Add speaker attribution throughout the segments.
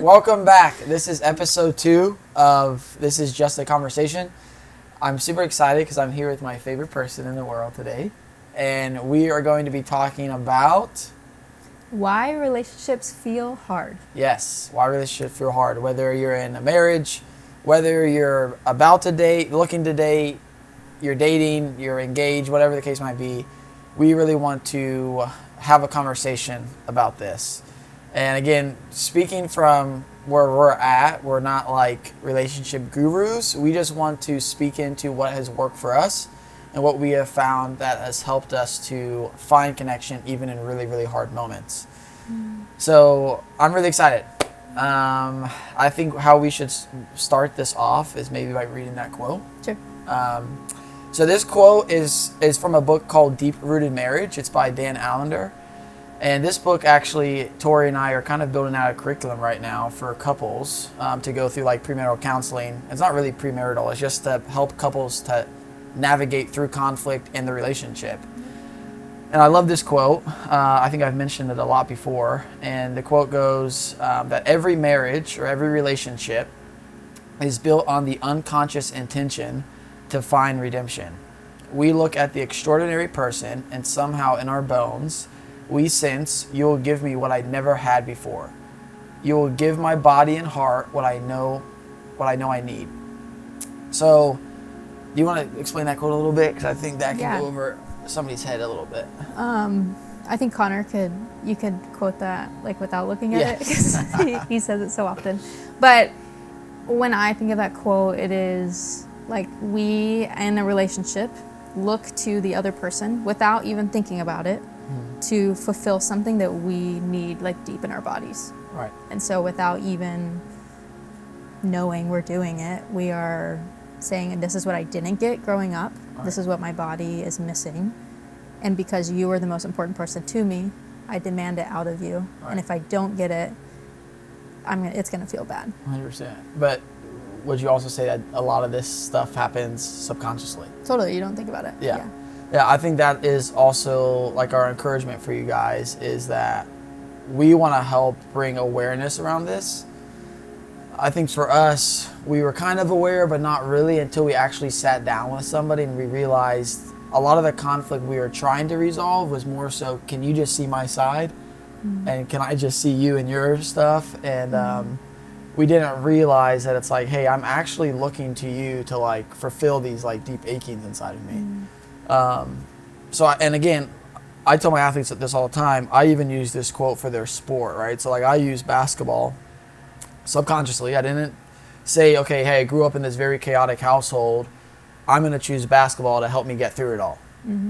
Speaker 1: Welcome back. This is episode 2 of This Is Just a Conversation. I'm super excited because I'm here with my favorite person in the world today. And we are going to be talking about...
Speaker 2: why relationships feel hard.
Speaker 1: Yes, why relationships feel hard. Whether you're in a marriage, whether you're about to date, looking to date, you're dating, you're engaged, whatever the case might be, we really want to have a conversation about this. And again, speaking from where we're at, we're not like relationship gurus. We just want to speak into what has worked for us and what we have found that has helped us to find connection even in really, really hard moments. So I'm really excited. I think how we should start this off is maybe by reading that quote.
Speaker 2: Sure.
Speaker 1: So this quote is from a book called Deep Rooted Marriage. It's by Dan Allender. And this book, actually, Tori and I are kind of building out a curriculum right now for couples to go through like premarital counseling. It's not really premarital. It's just to help couples to navigate through conflict in the relationship. And I love this quote. I think I've mentioned it a lot before. And the quote goes that every marriage or every relationship is built on the unconscious intention to find redemption. We look at the extraordinary person, and somehow in our bones, we sense, you will give me what I never had before. You will give my body and heart what I know I need. So, do you want to explain that quote a little bit? Because I think that can go over somebody's head a little bit.
Speaker 2: I think Connor you could quote that like without looking at it, because he says it so often. But when I think of that quote, it is like we in a relationship look to the other person without even thinking about it to fulfill something that we need like deep in our bodies.
Speaker 1: Right.
Speaker 2: And so without even knowing we're doing it, we are saying, this is what I didn't get growing up. Right. This is what my body is missing. And because you are the most important person to me, I demand it out of you. Right. And if I don't get it, it's going to feel bad.
Speaker 1: 100%. But would you also say that a lot of this stuff happens subconsciously?
Speaker 2: Totally. You don't think about it.
Speaker 1: Yeah, I think that is also like our encouragement for you guys, is that we want to help bring awareness around this. I think for us, we were kind of aware, but not really until we actually sat down with somebody and we realized a lot of the conflict we were trying to resolve was more so, can you just see my side? And can I just see you and your stuff? And we didn't realize that it's like, hey, I'm actually looking to you to like fulfill these like deep achings inside of me. And again, I tell my athletes this all the time. I even use this quote for their sport, right? So like I use basketball subconsciously. I didn't say, okay, hey, I grew up in this very chaotic household. I'm going to choose basketball to help me get through it all.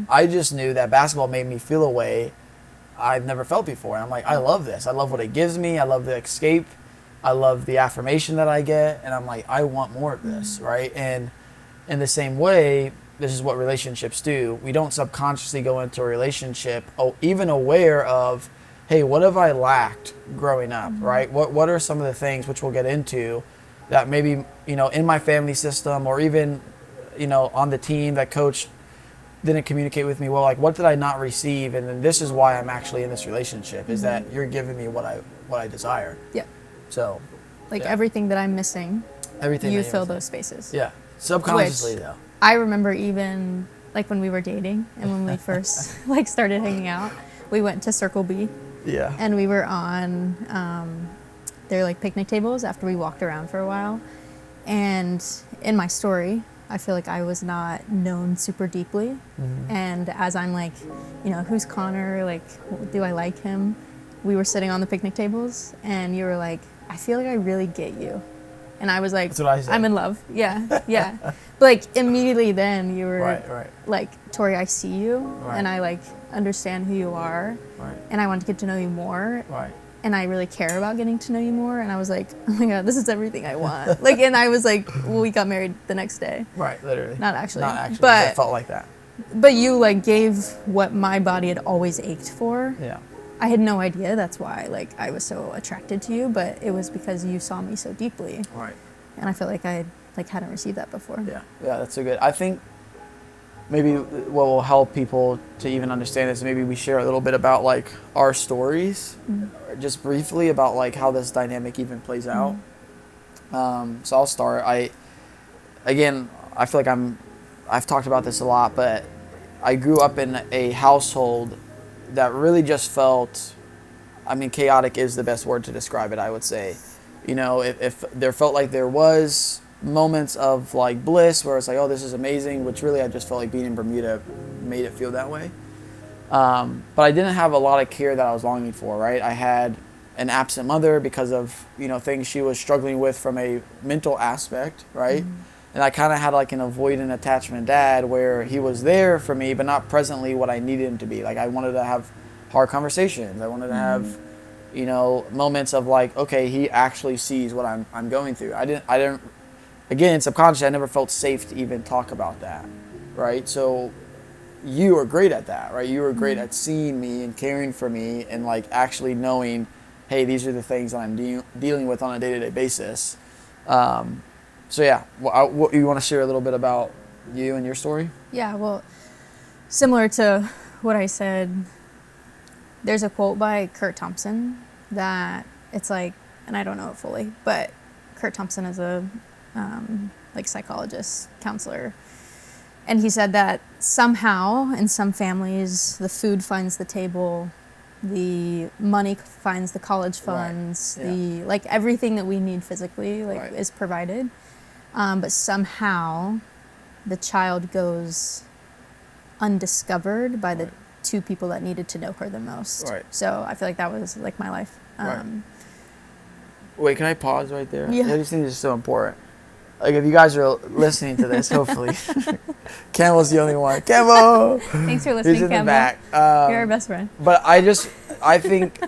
Speaker 1: I just knew that basketball made me feel a way I've never felt before. And I'm like, I love this. I love what it gives me. I love the escape. I love the affirmation that I get. And I'm like, I want more of this, right? And in the same way, this is what relationships do. We don't subconsciously go into a relationship even aware of, hey, what have I lacked growing up, right? What are some of the things, which we'll get into, that maybe, in my family system or even, on the team that coach didn't communicate with me well, like what did I not receive? And then this is why I'm actually in this relationship, is that you're giving me what I desire.
Speaker 2: Yeah.
Speaker 1: So.
Speaker 2: Everything that I'm missing, you fill those spaces.
Speaker 1: Yeah. Subconsciously though.
Speaker 2: I remember even like when we were dating and when we first like started hanging out, we went to Circle B.
Speaker 1: Yeah.
Speaker 2: And we were on their like picnic tables after we walked around for a while. And in my story, I feel like I was not known super deeply. And as I'm like, who's Connor? Like, do I like him? We were sitting on the picnic tables and you were like, I feel like I really get you. And I was like,
Speaker 1: that's what I said.
Speaker 2: I'm in love. Yeah. But like immediately then you were
Speaker 1: right.
Speaker 2: like, Tori, I see you and I like understand who you are.
Speaker 1: Right.
Speaker 2: And I want to get to know you more.
Speaker 1: Right.
Speaker 2: And I really care about getting to know you more. And I was like, oh my God, this is everything I want. Like, and I was like, well, we got married the next day.
Speaker 1: Right, literally.
Speaker 2: Not actually.
Speaker 1: But it felt like that.
Speaker 2: But you like gave what my body had always ached for.
Speaker 1: Yeah.
Speaker 2: I had no idea that's why like I was so attracted to you, but it was because you saw me so deeply.
Speaker 1: Right.
Speaker 2: And I feel like I like hadn't received that before.
Speaker 1: Yeah, that's so good. I think maybe what will help people to even understand this, maybe we share a little bit about like our stories, just briefly about like how this dynamic even plays out. So I'll start. I feel like I've talked about this a lot, but I grew up in a household that really just felt, I mean, chaotic is the best word to describe it, I would say. You know, if there felt like there was moments of like bliss where it's like, oh, this is amazing, which really I just felt like being in Bermuda made it feel that way. But I didn't have a lot of care that I was longing for, right? I had an absent mother because of, you know, things she was struggling with from a mental aspect, right? And I kind of had like an avoidant attachment dad where he was there for me, but not presently what I needed him to be. Like I wanted to have hard conversations. I wanted to have, you know, moments of like, okay, he actually sees what I'm going through. I didn't, again, subconsciously, I never felt safe to even talk about that, right? So you were great at that, right? You were great at seeing me and caring for me and like actually knowing, hey, these are the things that I'm dealing with on a day-to-day basis. So yeah, what you want to share a little bit about you and your story?
Speaker 2: Yeah, well, similar to what I said, there's a quote by Kurt Thompson that it's like, and I don't know it fully, but Kurt Thompson is a like psychologist, counselor, and he said that somehow in some families the food finds the table, the money finds the college funds, the like everything that we need physically like is provided, but somehow the child goes undiscovered by the two people that needed to know her the most. So I feel like that was like my life.
Speaker 1: Wait, can I pause right there?
Speaker 2: Yeah.
Speaker 1: I just think this is so important. Like if you guys are listening to this, hopefully, Campbell's the only one. Campbell!
Speaker 2: Thanks for listening,
Speaker 1: He's in
Speaker 2: Campbell.
Speaker 1: the back.
Speaker 2: You're our best friend.
Speaker 1: But I think,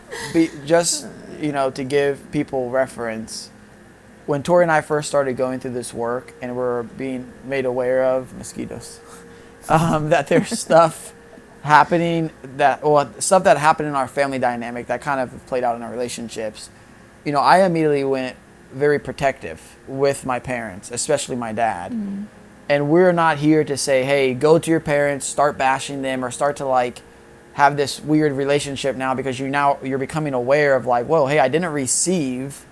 Speaker 1: just, you know, to give people reference, when Tori and I first started going through this work and we're being made aware of mosquitoes, that there's stuff happening stuff that happened in our family dynamic that kind of played out in our relationships. You know, I immediately went very protective with my parents, especially my dad. And we're not here to say, hey, go to your parents, start bashing them, or start to like have this weird relationship now because you're becoming aware of like, whoa, hey, I didn't receive,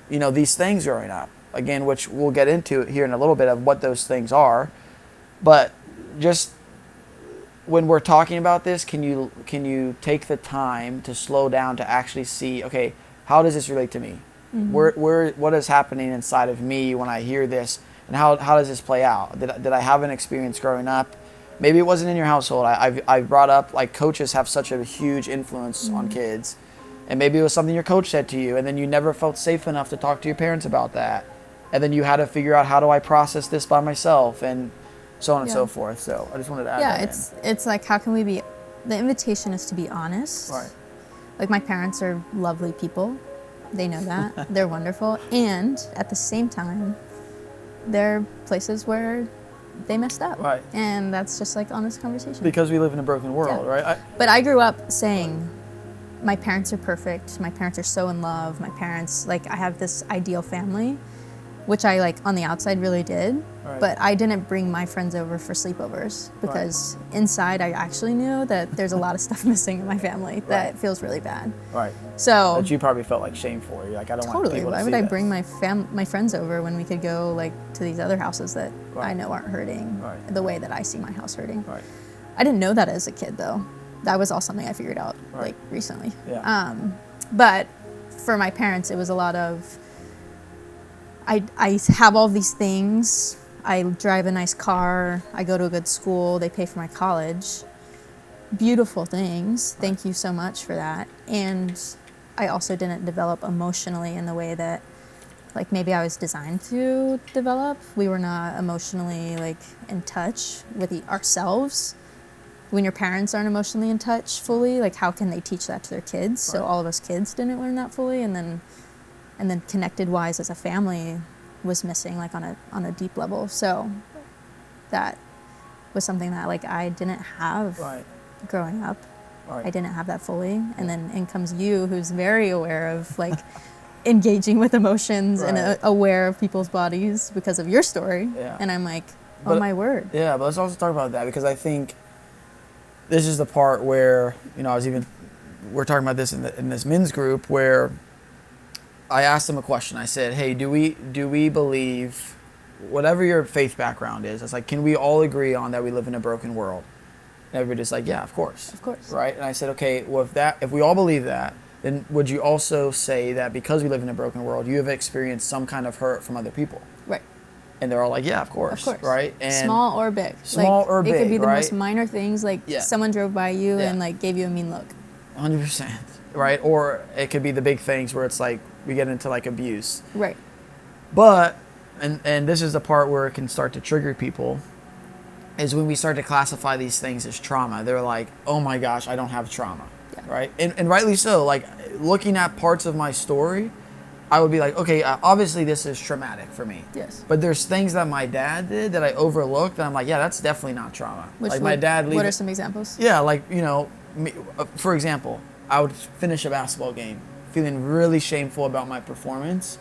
Speaker 1: you know, these things growing up. Again, which we'll get into here in a little bit of what those things are. But just when we're talking about this, can you take the time to slow down to actually see, okay, how does this relate to me? What is happening inside of me when I hear this, and how does this play out? Did I have an experience growing up? Maybe it wasn't in your household. I brought up like coaches have such a huge influence on kids, and maybe it was something your coach said to you, and then you never felt safe enough to talk to your parents about that, and then you had to figure out how do I process this by myself, and so on and so forth. So I just wanted to add that in.
Speaker 2: It's like how can we be? The invitation is to be honest.
Speaker 1: Right.
Speaker 2: Like my parents are lovely people. They know that. They're wonderful. And at the same time, there are places where they messed up.
Speaker 1: Right.
Speaker 2: And that's just like honest conversation.
Speaker 1: Because we live in a broken world, right?
Speaker 2: But I grew up saying, my parents are perfect. My parents are so in love. My parents, like, I have this ideal family, which I, like, on the outside really did. Right. But I didn't bring my friends over for sleepovers because inside I actually knew that there's a lot of stuff missing in my family that feels really bad.
Speaker 1: Right.
Speaker 2: So
Speaker 1: that you probably felt like shame for. You're like, I don't want people to see
Speaker 2: Why would I bring my friends over when we could go like to these other houses that I know aren't hurting the way that I see my house hurting? Right. I didn't know that as a kid though. That was all something I figured out like recently. Yeah. But for my parents, it was a lot of I have all these things. I drive a nice car. I go to a good school. They pay for my college. Beautiful things. Thank you so much for that. And I also didn't develop emotionally in the way that, like, maybe I was designed to develop. We were not emotionally, like, in touch with ourselves. When your parents aren't emotionally in touch fully, like, how can they teach that to their kids? So all of us kids didn't learn that fully. And then connected-wise as a family was missing, like, on a deep level. So that was something that, like, I didn't have growing up. I didn't have that fully. And then in comes you, who's very aware of, like, engaging with emotions and aware of people's bodies because of your story. Yeah. And I'm like, Oh my word.
Speaker 1: Yeah, but let's also talk about that, because I think this is the part where, we're talking about this in this men's group, where I asked them a question. I said, hey, do we believe, whatever your faith background is, it's like, can we all agree on that we live in a broken world? And everybody's like, yeah, of course.
Speaker 2: Of course.
Speaker 1: Right? And I said, okay, well, if we all believe that, then would you also say that because we live in a broken world, you have experienced some kind of hurt from other people?
Speaker 2: Right.
Speaker 1: And they're all like, yeah, of course.
Speaker 2: Of course.
Speaker 1: Right? And
Speaker 2: small or big.
Speaker 1: Small or big,
Speaker 2: it could be the
Speaker 1: right?
Speaker 2: most minor things, like someone drove by you
Speaker 1: Yeah.
Speaker 2: and like gave you a mean look.
Speaker 1: 100%. Right? Or it could be the big things where it's like we get into like abuse.
Speaker 2: Right.
Speaker 1: But, and this is the part where it can start to trigger people, is when we start to classify these things as trauma. They're like, oh my gosh, I don't have trauma.
Speaker 2: Yeah.
Speaker 1: Right? And rightly so. Like, looking at parts of my story, I would be like, okay, obviously this is traumatic for me.
Speaker 2: Yes.
Speaker 1: But there's things that my dad did that I overlooked, and I'm like, yeah, that's definitely not trauma. My dad leaving.
Speaker 2: What are some examples?
Speaker 1: Yeah, like, for example, I would finish a basketball game feeling really shameful about my performance,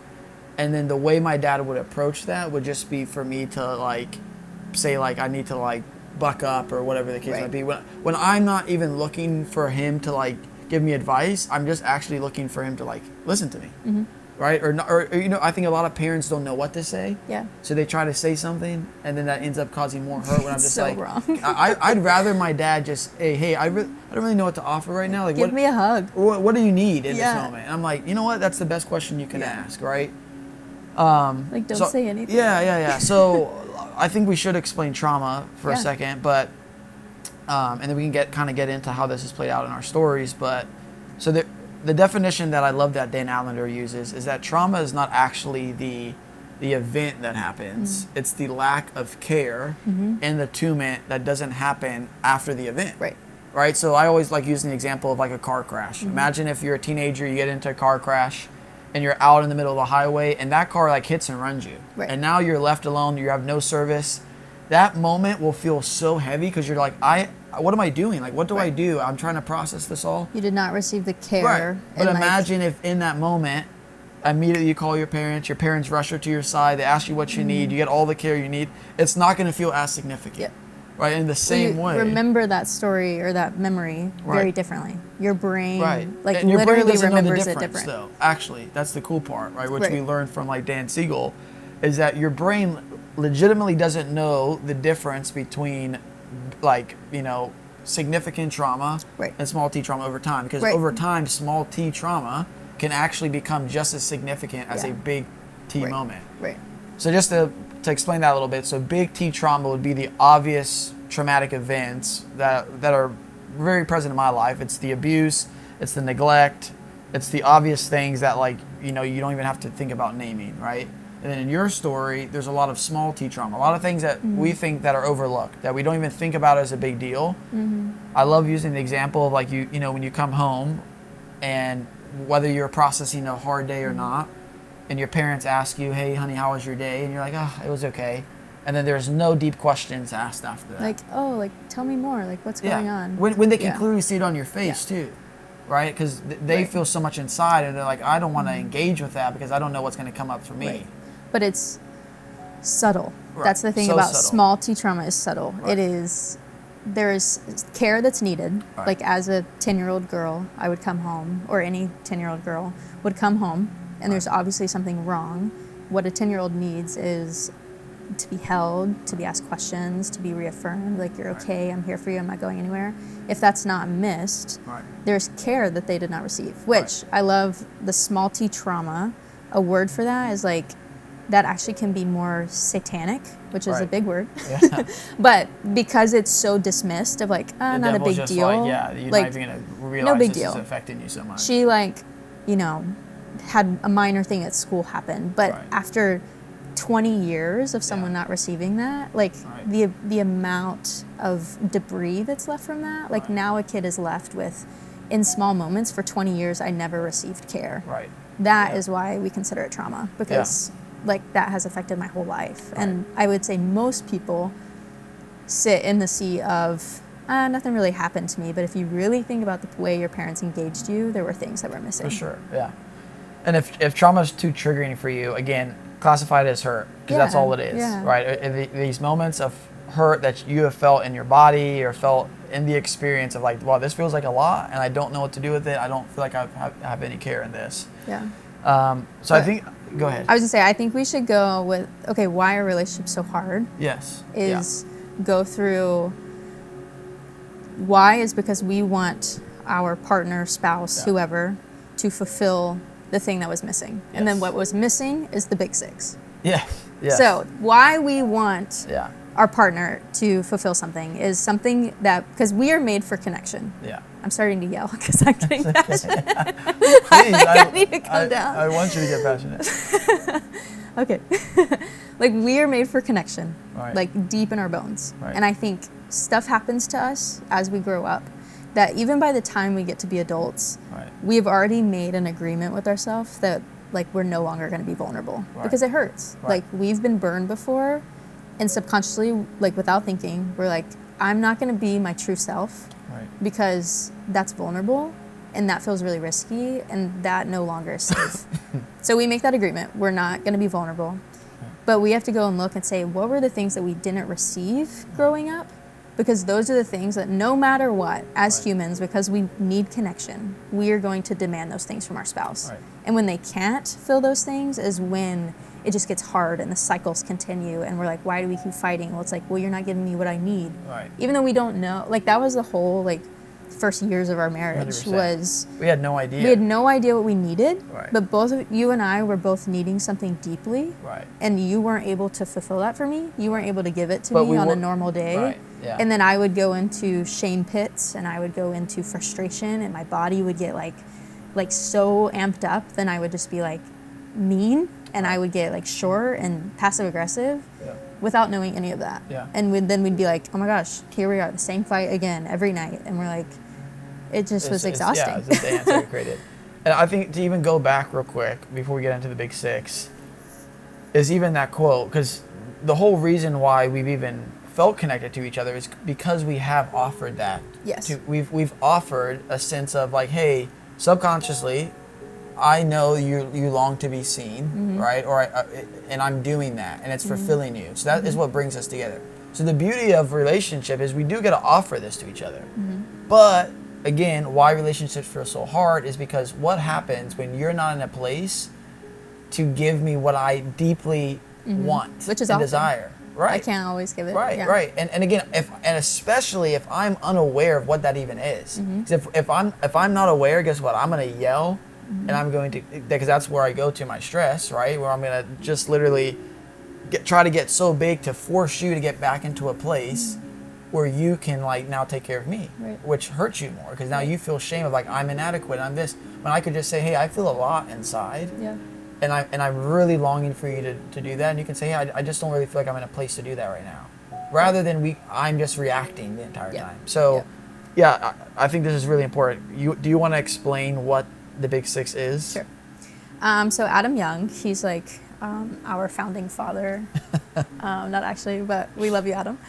Speaker 1: and then the way my dad would approach that would just be for me to like say like I need to like buck up or whatever the case might be. When I'm not even looking for him to like give me advice, I'm just actually looking for him to like listen to me. Mm-hmm. Right? Or I think a lot of parents don't know what to say.
Speaker 2: Yeah.
Speaker 1: So they try to say something, and then that ends up causing more hurt. When I'm just
Speaker 2: so
Speaker 1: like,
Speaker 2: wrong.
Speaker 1: I'd rather my dad just, hey, I don't really know what to offer right now. Like,
Speaker 2: Give me a hug.
Speaker 1: What do you need in this moment? And I'm like, you know what? That's the best question you can ask, right?
Speaker 2: Like, don't say anything.
Speaker 1: Yeah. So I think we should explain trauma for a second, but and then we can get into how this is played out in our stories. But so the definition that I love that Dan Allender uses is that trauma is not actually the event that happens. Mm-hmm. It's the lack of care and the attunement that doesn't happen after the event. Right? So I always like using the example of like a car crash. Mm-hmm. Imagine if you're a teenager, you get into a car crash, and you're out in the middle of the highway, and that car like hits and runs you. Right. And now you're left alone, you have no service. That moment will feel so heavy because you're like, what am I doing? Like, what do I do? I'm trying to process this all.
Speaker 2: You did not receive the care.
Speaker 1: Right. But imagine if in that moment, immediately you call your parents rush her to your side, they ask you what you need, you get all the care you need. It's not going to feel as significant.
Speaker 2: Yeah.
Speaker 1: Right? In the same way.
Speaker 2: Remember that story or that memory very differently. Your brain, like,
Speaker 1: and your
Speaker 2: literally
Speaker 1: brain doesn't
Speaker 2: remembers
Speaker 1: know the
Speaker 2: it
Speaker 1: difference,
Speaker 2: different.
Speaker 1: though. Actually, that's the cool part, right? Which we learned from like Dan Siegel, is that your brain legitimately doesn't know the difference between like, significant trauma and small t trauma over time. Because over time, small t trauma can actually become just as significant as a big T moment. Right. So just to explain that a little bit, so big T trauma would be the obvious traumatic events that are very present in my life. It's the abuse, it's the neglect, it's the obvious things that like, you don't even have to think about naming, right? And then in your story, there's a lot of small T trauma, a lot of things that we think that are overlooked, that we don't even think about as a big deal. Mm-hmm. I love using the example of like, when you come home and whether you're processing a hard day or not, and your parents ask you, hey, honey, how was your day? And you're like, oh, it was okay. And then there's no deep questions asked after that.
Speaker 2: Like, oh, like, tell me more. Like, what's going on?
Speaker 1: When they can clearly see it on your face, too. Right? Because they feel so much inside, and they're like, I don't want to engage with that because I don't know what's going to come up for me.
Speaker 2: Right. But it's subtle. Right. That's the thing about subtle. Small T trauma is subtle. Right. There's care that's needed. Right. Like, as a 10-year-old girl, I would come home, or any 10-year-old girl would come home, and there's obviously something wrong. What a 10-year-old needs is to be held, to be asked questions, to be reaffirmed, like, you're okay, I'm here for you, I'm not going anywhere. If that's not missed, there's care that they did not receive, which I love the small T trauma. A word for that is like, that actually can be more satanic, which is a big word. Yeah. But because it's so dismissed of like, not a big deal.
Speaker 1: Like, you're not even going to realize
Speaker 2: no big
Speaker 1: this
Speaker 2: deal.
Speaker 1: is affecting you so much.
Speaker 2: She had a minor thing at school happen, but after 20 years of someone not receiving that, like the amount of debris that's left from that, like now a kid is left with, in small moments, for 20 years I never received care. Right. That is why we consider it trauma, because like that has affected my whole life. And I would say most people sit in the sea of, nothing really happened to me, but if you really think about the way your parents engaged you, there were things that were missing.
Speaker 1: For sure, yeah. And if trauma is too triggering for you, again, classify it as hurt, because that's all it is, right? These moments of hurt that you have felt in your body or felt in the experience of like, wow, this feels like a lot, and I don't know what to do with it. I don't feel like I have any care in this.
Speaker 2: Yeah.
Speaker 1: So I think, go ahead.
Speaker 2: I was gonna say, I think we should go with, okay, why are relationships so hard?
Speaker 1: Yes.
Speaker 2: Is go through why is because we want our partner, spouse, whoever, to fulfill the thing that was missing. And then what was missing is the big six.
Speaker 1: Yeah. Yeah.
Speaker 2: So why we want
Speaker 1: Yeah.
Speaker 2: our partner to fulfill something is something that, because we are made for connection.
Speaker 1: Yeah.
Speaker 2: I'm starting to yell because I'm getting passionate.
Speaker 1: Please,
Speaker 2: I need to calm down.
Speaker 1: I want you to get passionate.
Speaker 2: Okay. Like, we are made for connection,
Speaker 1: Right.
Speaker 2: like deep in our bones.
Speaker 1: Right.
Speaker 2: And I think stuff happens to us as we grow up that even by the time we get to be adults,
Speaker 1: Right.
Speaker 2: we have already made an agreement with ourselves that like we're no longer going to be vulnerable because it hurts.
Speaker 1: Right.
Speaker 2: Like, we've been burned before, and subconsciously, like without thinking, we're like, I'm not going to be my true self because that's vulnerable and that feels really risky and that no longer is safe. So we make that agreement. We're not going to be vulnerable. But we have to go and look and say, what were the things that we didn't receive growing up? Because those are the things that no matter what, as humans, because we need connection, we are going to demand those things from our spouse.
Speaker 1: Right.
Speaker 2: And when they can't fill those things is when it just gets hard and the cycles continue and we're like, why do we keep fighting? Well, it's like, well, you're not giving me what I need.
Speaker 1: Right.
Speaker 2: Even though we don't know. Like, that was the whole, like, first years of our marriage
Speaker 1: 100%.
Speaker 2: was...
Speaker 1: We had no idea.
Speaker 2: We had no idea what we needed,
Speaker 1: Right.
Speaker 2: but both of you and I were both needing something deeply.
Speaker 1: Right.
Speaker 2: And you weren't able to fulfill that for me. You weren't able to give it to
Speaker 1: But
Speaker 2: me
Speaker 1: we
Speaker 2: on
Speaker 1: were-
Speaker 2: a normal day.
Speaker 1: Right. Yeah.
Speaker 2: And then I would go into shame pits and I would go into frustration and my body would get like so amped up. Then I would just be like mean and I would get like short and passive aggressive without knowing any of that.
Speaker 1: Yeah.
Speaker 2: And then we'd be like, oh my gosh, here we are, the same fight again every night. And we're like, it just was exhausting.
Speaker 1: It's the dance that we created. And I think to even go back real quick before we get into the big six is even that quote, because the whole reason why we've even felt connected to each other is because we have offered that.
Speaker 2: Yes.
Speaker 1: We've offered a sense of like, hey, subconsciously, I know you long to be seen, right? Or and I'm doing that, and it's fulfilling you. So that is what brings us together. So the beauty of relationship is we do get to offer this to each other. But again, why relationships feel so hard is because what happens when you're not in a place to give me what I deeply want,
Speaker 2: which is
Speaker 1: and
Speaker 2: often.
Speaker 1: desire. Right.
Speaker 2: I can't always give it.
Speaker 1: Right,
Speaker 2: yeah.
Speaker 1: right. And again, especially if I'm unaware of what that even is. 'Cause if I'm not aware, guess what? I'm gonna yell, and I'm going to, because that's where I go to my stress, right? Where I'm gonna just literally try to get so big to force you to get back into a place where you can like now take care of me,
Speaker 2: Right.
Speaker 1: which hurts you more because now you feel shame of like I'm inadequate, I'm this. When I could just say, hey, I feel a lot inside.
Speaker 2: Yeah.
Speaker 1: And I'm really longing for you to do that. And you can say, hey, I just don't really feel like I'm in a place to do that right now. Rather than I'm just reacting the entire time. So, I think this is really important. Do you want to explain what the Big Six is?
Speaker 2: Sure. So Adam Young, he's like our founding father. Not actually, but we love you, Adam.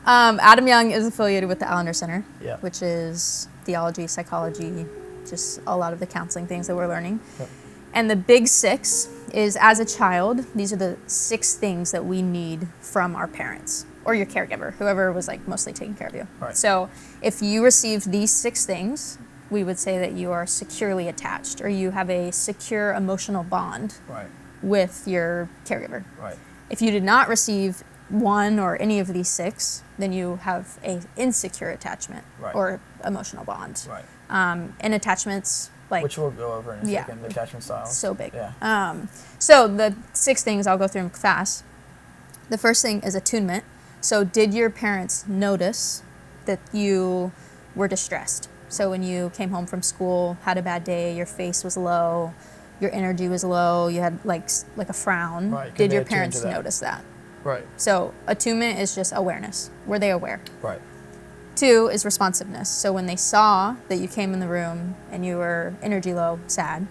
Speaker 2: Adam Young is affiliated with the Allender Center, which is theology, psychology, just a lot of the counseling things that we're learning.
Speaker 1: Yep.
Speaker 2: And the Big Six is, as a child, these are the 6 things that we need from our parents or your caregiver, whoever was like mostly taking care of you.
Speaker 1: Right.
Speaker 2: So if you received these 6 things, we would say that you are securely attached or you have a secure emotional bond with your careger.
Speaker 1: Right.
Speaker 2: If you did not receive one or any of these 6, then you have a insecure attachment or emotional bond.
Speaker 1: Right.
Speaker 2: And attachments, like,
Speaker 1: which we'll go over in a second, the attachment styles.
Speaker 2: so big.
Speaker 1: Yeah.
Speaker 2: So the 6 things, I'll go through them fast. The first thing is attunement. So did your parents notice that you were distressed? So when you came home from school, had a bad day, your face was low, your energy was low, you had like a frown.
Speaker 1: Right.
Speaker 2: Did your parents notice that?
Speaker 1: Right.
Speaker 2: So attunement is just awareness. Were they aware?
Speaker 1: Right.
Speaker 2: 2 is responsiveness. So when they saw that you came in the room and you were energy low, sad,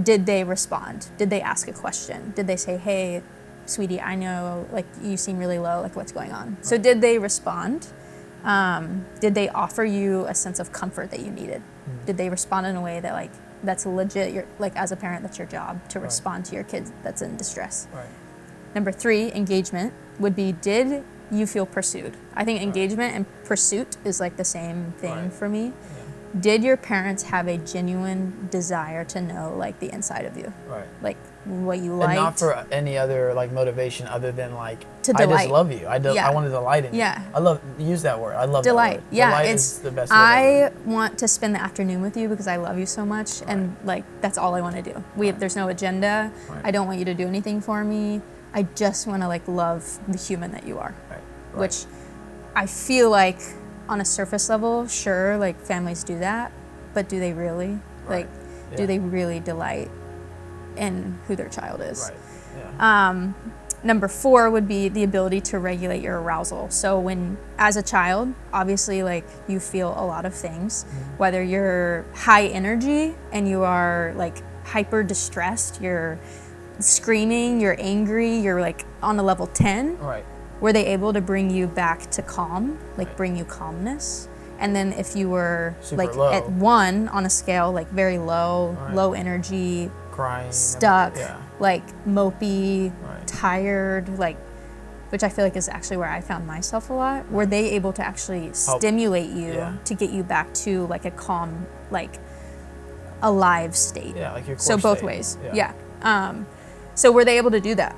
Speaker 2: did they respond? Did they ask a question? Did they say, hey, sweetie, I know like you seem really low, like what's going on? Right. So did they respond? Did they offer you a sense of comfort that you needed? Did they respond in a way that like that's legit. You're like, as a parent, that's your job to respond to your kid that's in distress.
Speaker 1: Right.
Speaker 2: Number 3, engagement would be, did you feel pursued? I think engagement and pursuit is like the same thing for me. Yeah. Did your parents have a genuine desire to know like the inside of you? Right. Like what you liked.
Speaker 1: And not for any other like motivation other than like,
Speaker 2: to delight.
Speaker 1: I just love you. I want to delight in you. I use that word. I love
Speaker 2: delight.
Speaker 1: That word.
Speaker 2: Yeah.
Speaker 1: Delight
Speaker 2: it's
Speaker 1: is the best word
Speaker 2: I
Speaker 1: ever.
Speaker 2: want to spend the afternoon with you because I love you so much. And like, that's all I want to do. There's no agenda. I don't want you to do anything for me. I just want to like love the human that you are. Which I feel like on a surface level, sure, like families do that, but do they really? Like, do they really delight in who their child is? Number 4 would be the ability to regulate your arousal. So when, as a child, obviously like you feel a lot of things, whether you're high energy and you are like hyper distressed, you're screaming, you're angry, you're like on a level 10. Were they able to bring you back to calm, like bring you calmness? And then if you were
Speaker 1: super
Speaker 2: like
Speaker 1: low.
Speaker 2: at 1 on a scale, like very low, low energy,
Speaker 1: crying,
Speaker 2: stuck, like mopey, tired, like, which I feel like is actually where I found myself a lot. Were they able to actually stimulate you to get you back to like a calm, like alive state? Yeah, like your core So both
Speaker 1: state.
Speaker 2: ways. So were they able to do that?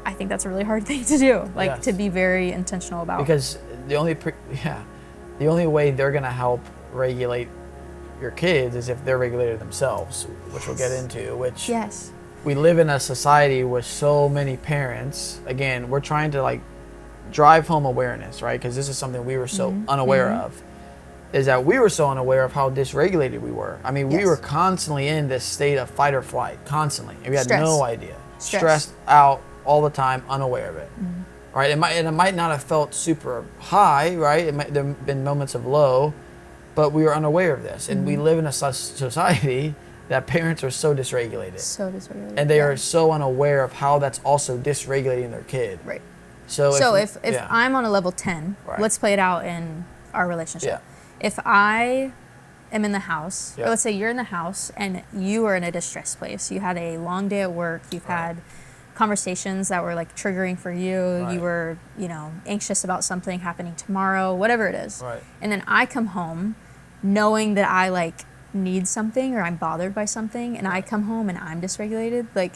Speaker 2: I think that's a really hard thing to do, like to be very intentional about.
Speaker 1: Because the only way they're gonna help regulate your kids is if they're regulated themselves, which we'll get into. Which we live in a society with so many parents. Again, we're trying to like drive home awareness, right? Because this is something we were so unaware of. Is that we were so unaware of how dysregulated we were. I mean, we were constantly in this state of fight or flight, constantly, and we had no idea. Stressed out all the time, unaware of it, right? It might not have felt super high, right? There have been moments of low, but we were unaware of this. And we live in a society that parents are so dysregulated. And they are so unaware of how that's also dysregulating their kid.
Speaker 2: Right.
Speaker 1: So
Speaker 2: if I'm on a level 10, let's play it out in our relationship. If I am in the house, or let's say you're in the house and you are in a distressed place. You had a long day at work. You've had conversations that were like triggering for you. You were, anxious about something happening tomorrow, whatever it is. And then I come home knowing that I like need something or I'm bothered by something, and I come home and I'm dysregulated. Like,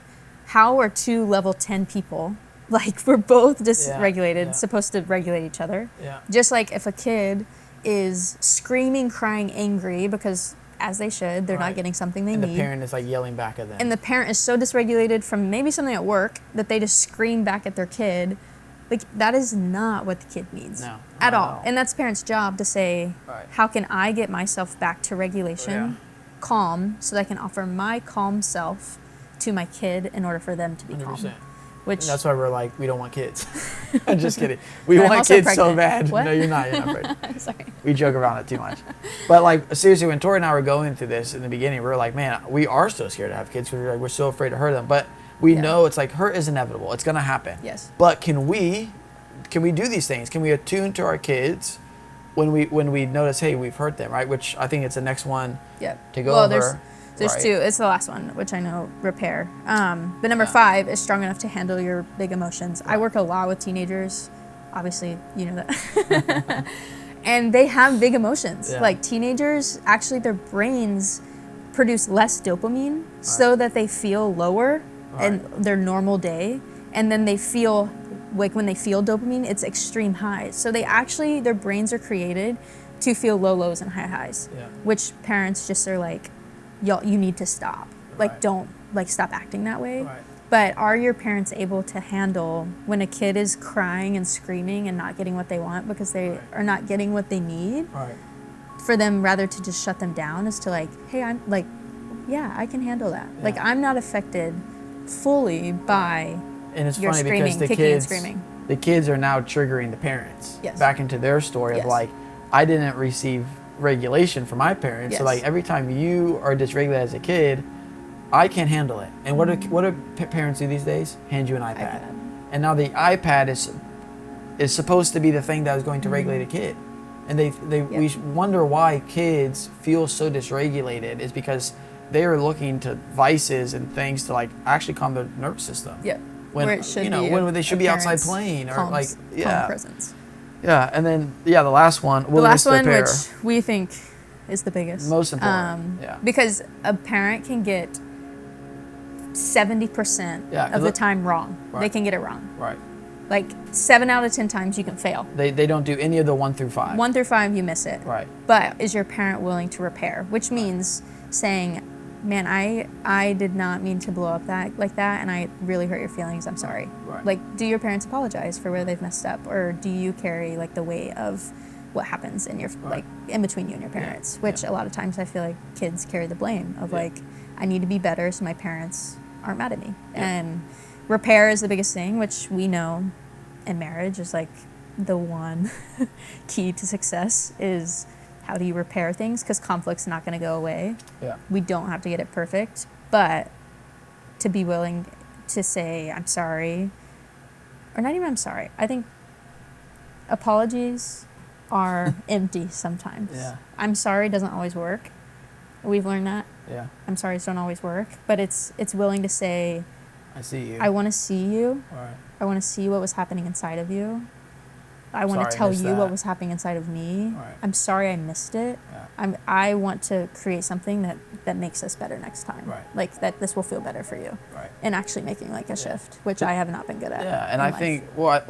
Speaker 2: how are 2 level 10 people, like we're both dysregulated, supposed to regulate each other? Just like if a kid is screaming, crying, angry because, as they should, they're not getting something they need.
Speaker 1: And the parent is like yelling back at them.
Speaker 2: And the parent is so dysregulated from maybe something at work that they just scream back at their kid. Like, that is not what the kid needs at all. And that's the parent's job to say, how can I get myself back to regulation, calm, so that I can offer my calm self to my kid in order for them to be 100%. Calm.
Speaker 1: And that's why we're like, we don't want kids. I'm just kidding. We want kids pregnant. So bad.
Speaker 2: What?
Speaker 1: No, you're not pregnant.
Speaker 2: I'm sorry.
Speaker 1: We joke around it too much. But like, seriously, when Tori and I were going through this in the beginning, we were like, man, we are so scared to have kids because we're so afraid to hurt them. But we know it's like, hurt is inevitable. It's going to happen.
Speaker 2: Yes.
Speaker 1: But can we do these things? Can we attune to our kids when we notice, hey, we've hurt them, right? Which I think it's the next one to go over.
Speaker 2: There's 2. It's the last one, which I know, repair. But number 5 is strong enough to handle your big emotions. I work a lot with teenagers. Obviously, you know that. And they have big emotions. Like teenagers, actually their brains produce less dopamine so that they feel lower in their normal day. And then they feel, like when they feel dopamine, it's extreme highs. So their brains are created to feel low lows and high highs, which parents just are like, you need to stop. Like, don't, like, stop acting that way. But are your parents able to handle when a kid is crying and screaming and not getting what they want because they are not getting what they need? For them, rather to just shut them down, is to like, hey, I'm like, I can handle that. Like, I'm not affected fully by
Speaker 1: and it's
Speaker 2: your
Speaker 1: funny
Speaker 2: screaming,
Speaker 1: because
Speaker 2: kicking and screaming.
Speaker 1: The kids are now triggering the parents back into their story of like, I didn't receive regulation from my parents. So like every time you are dysregulated as a kid, I can't handle it. And what do parents do these days? Hand you an iPad. And now the iPad is supposed to be the thing that is going to regulate a kid. And we wonder why kids feel so dysregulated is because they are looking to vices and things to like actually calm their nervous system.
Speaker 2: Yeah.
Speaker 1: When
Speaker 2: Where it should
Speaker 1: you know
Speaker 2: be
Speaker 1: when they should be outside
Speaker 2: parent's
Speaker 1: playing or
Speaker 2: calm,
Speaker 1: like
Speaker 2: calm presence.
Speaker 1: Yeah, and then the last one.
Speaker 2: The last one, which we think is the biggest,
Speaker 1: most important.
Speaker 2: because a parent can get 70% of the time wrong.
Speaker 1: Right.
Speaker 2: They can get it wrong.
Speaker 1: Right.
Speaker 2: Like 7 out of 10 times you can fail.
Speaker 1: They don't do any of the 1 through 5.
Speaker 2: 1 through 5 you miss it.
Speaker 1: Right.
Speaker 2: But is your parent willing to repair? Which means saying, man, I did not mean to blow up like that, and I really hurt your feelings. I'm sorry.
Speaker 1: Right.
Speaker 2: Like, do your parents apologize for where they've messed up, or do you carry like the weight of what happens in your like in between you and your parents? Which a lot of times I feel like kids carry the blame of like, I need to be better so my parents aren't mad at me. And repair is the biggest thing, which we know in marriage is like the one key to success is how do you repair things, because conflict's not going to go away. Yeah. We don't have to get it perfect, but to be willing to say I'm sorry, or not even I'm sorry. I think apologies are empty sometimes. Yeah. I'm sorry doesn't always work. We've learned that. Yeah. I'm sorry don't always work, but it's willing to say,
Speaker 1: I see you.
Speaker 2: I want to see you.
Speaker 1: All right.
Speaker 2: I want to see what was happening inside of you. I want to tell you what was happening inside of me. Right. I'm sorry I missed it. Yeah. I want to create something that makes us better next time. Right. Like that this will feel better for you. Right. And actually making like a shift, which I have not been good at.
Speaker 1: Yeah, and I think but